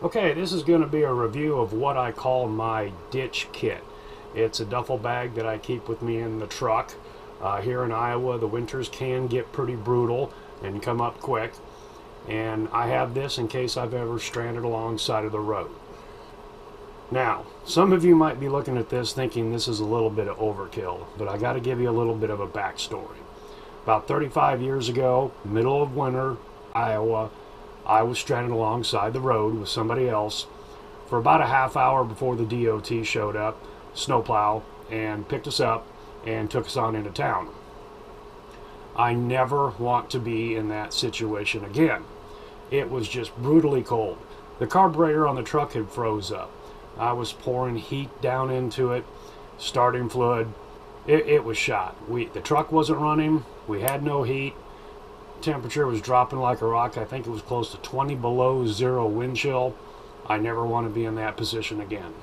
Okay, this is going to be a review of what I call my ditch kit. It's a duffel bag that I keep with me in the truck. Here in Iowa, the winters can get pretty brutal and come up quick. And I have this in case I've ever stranded alongside of the road. Now, some of you might be looking at this thinking this is a little bit of overkill, but I got to give you a little bit of a backstory. About 35 years ago, middle of winter, Iowa, I was stranded alongside the road with somebody else for about a half hour before the DOT showed up, snowplow, and picked us up and took us on into town. I never want to be in that situation again. It was just brutally cold. The carburetor on the truck had froze up. I was pouring heat down into it, starting fluid. It was shot. The truck wasn't running. We had no heat. Temperature was dropping like a rock. I think it was close to 20 below zero wind chill. I never want to be in that position again.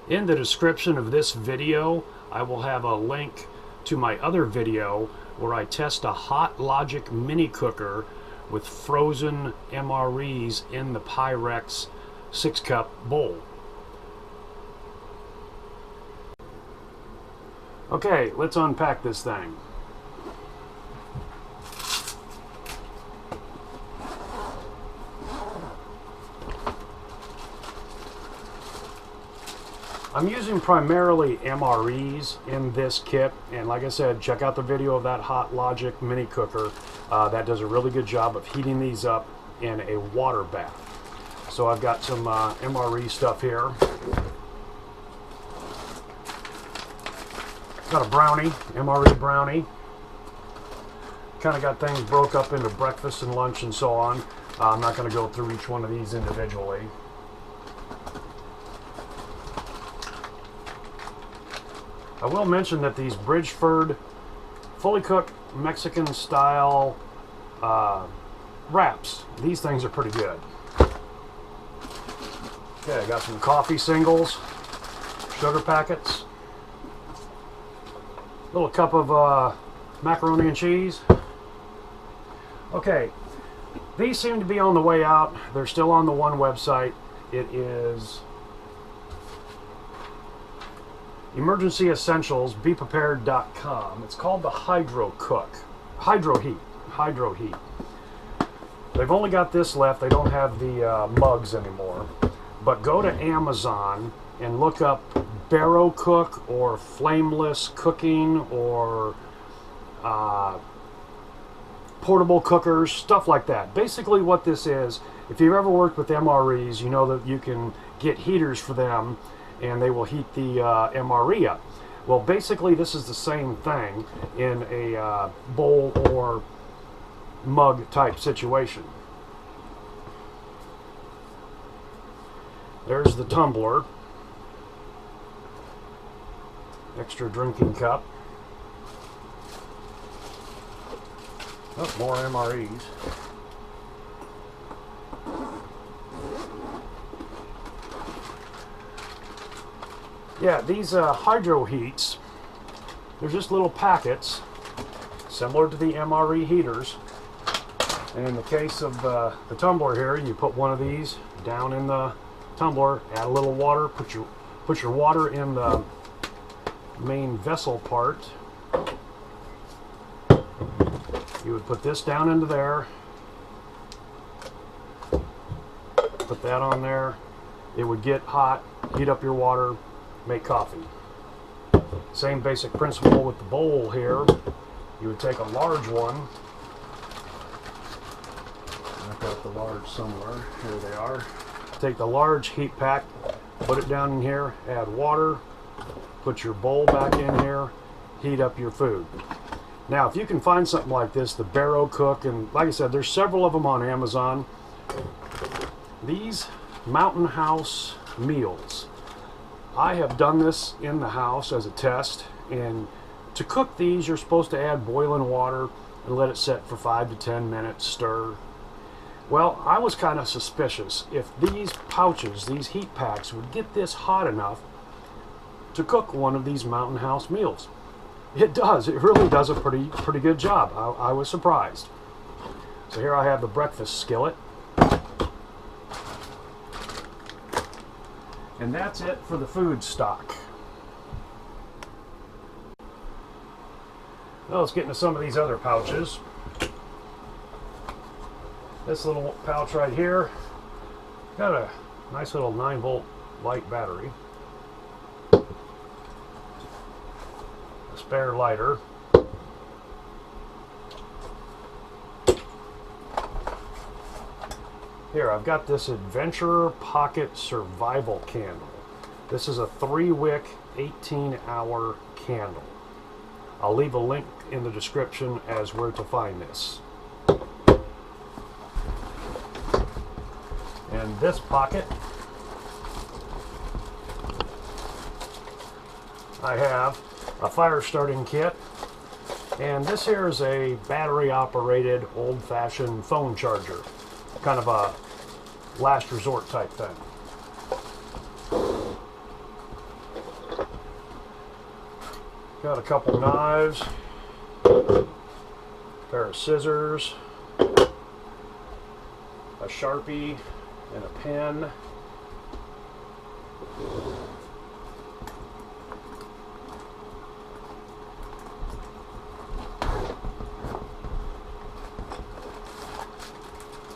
In the description of this video, I will have a link to my other video where I test a Hot Logic mini cooker with frozen MREs in the Pyrex 6-cup bowl. Okay, let's unpack this thing. I'm using primarily MREs in this kit, and like I said, check out the video of that Hot Logic mini cooker. That does a really good job of heating these up in a water bath. So I've got some MRE stuff here. Got a brownie, MRE brownie. Kind of got things broke up into breakfast and lunch and so on. I'm not going to go through each one of these individually. I will mention that these Bridgeford fully cooked Mexican style wraps, these things are pretty good. Okay, I got some coffee singles, sugar packets, little cup of macaroni and cheese. Okay, these seem to be on the way out. They're still on the one website. It is emergencyessentials.beprepared.com. It's called the Hydro Heat. They've only got this left. They don't have the mugs anymore. But go to Amazon and look up Barrow Cook or Flameless Cooking or portable cookers, stuff like that. Basically what this is, if you've ever worked with MREs, you know that you can get heaters for them and they will heat the MRE up. Well, basically this is the same thing in a bowl or mug type situation. There's the tumbler, extra drinking cup. Oh, more MREs. Yeah, these Hydro Heats, they're just little packets similar to the MRE heaters. And in the case of the tumbler here, you put one of these down in the tumbler, add a little water, put your water in the main vessel part. You would put this down into there, put that on there. It would get hot, heat up your water, make coffee. Same basic principle with the bowl here. You would take a large one. I've got the large somewhere. Here they are. Take the large heat pack, put it down in here, add water, put your bowl back in here, heat up your food. Now, if you can find something like this, the Barrow Cook, and like I said, there's several of them on Amazon. These Mountain House meals. I have done this in the house as a test, and to cook these, you're supposed to add boiling water and let it set for 5 to 10 minutes, stir. Well, I was kind of suspicious if these pouches, these heat packs, would get this hot enough to cook one of these Mountain House meals. It does. It really does a pretty good job. I was surprised. So here I have the breakfast skillet. And that's it for the food stock. Well, let's get into some of these other pouches. This little pouch right here got a nice little 9-volt light battery, a spare lighter, here I've got this Adventurer Pocket Survival Candle. This is a 3-wick 18-hour candle. I'll leave a link in the description as where to find this. And this pocket, I have a fire starting kit, and this here is a battery operated old-fashioned phone charger, kind of a last resort type thing. Got a couple knives, pair of scissors, a Sharpie, and a pen.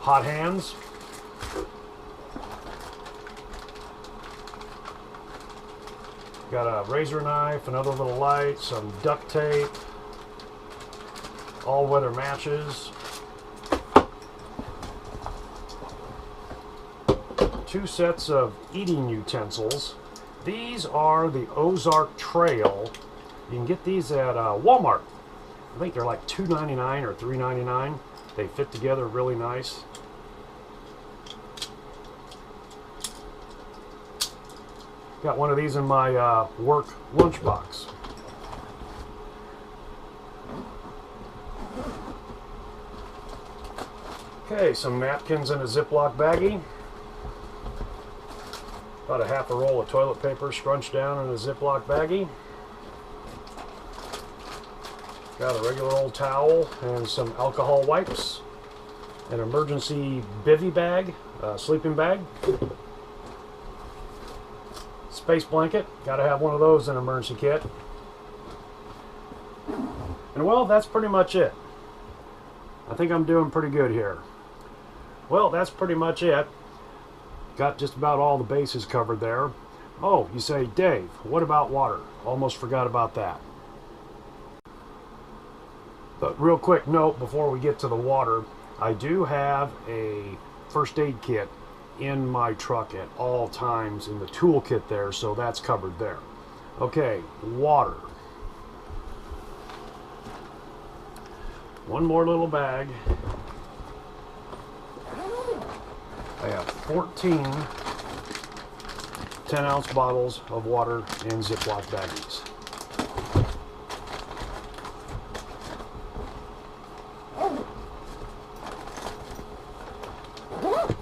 Hot hands. Got a razor knife, another little light, some duct tape, all-weather matches, 2 sets of eating utensils. These are the Ozark Trail. You can get these at Walmart. I think they're like $2.99 or $3.99. They fit together really nice. Got one of these in my work lunchbox. Okay, some napkins in a Ziploc baggie. About a half a roll of toilet paper scrunched down in a Ziploc baggie. Got a regular old towel and some alcohol wipes. An emergency bivy bag, sleeping bag. Space blanket, gotta have one of those in an emergency kit. And well, that's pretty much it. I think I'm doing pretty good here. Well, that's pretty much it. Got just about all the bases covered there. Oh, you say, Dave, what about water? Almost forgot about that. But real quick note before we get to the water, I do have a first aid kit in my truck at all times in the toolkit there, so that's covered there. Okay, water. One more little bag. I have 14 10-ounce bottles of water in Ziploc baggies.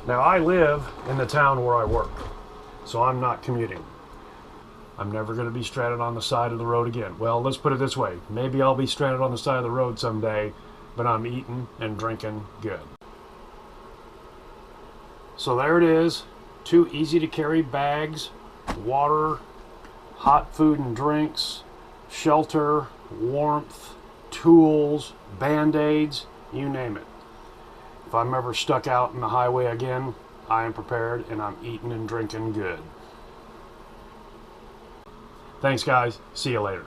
Now I live in the town where I work, so I'm not commuting. I'm never going to be stranded on the side of the road again. Well, let's put it this way. Maybe I'll be stranded on the side of the road someday, but I'm eating and drinking good. So there it is. 2 easy to carry bags, water, hot food and drinks, shelter, warmth, tools, band-aids, you name it. If I'm ever stuck out in the highway again, I am prepared and I'm eating and drinking good. Thanks guys, see you later.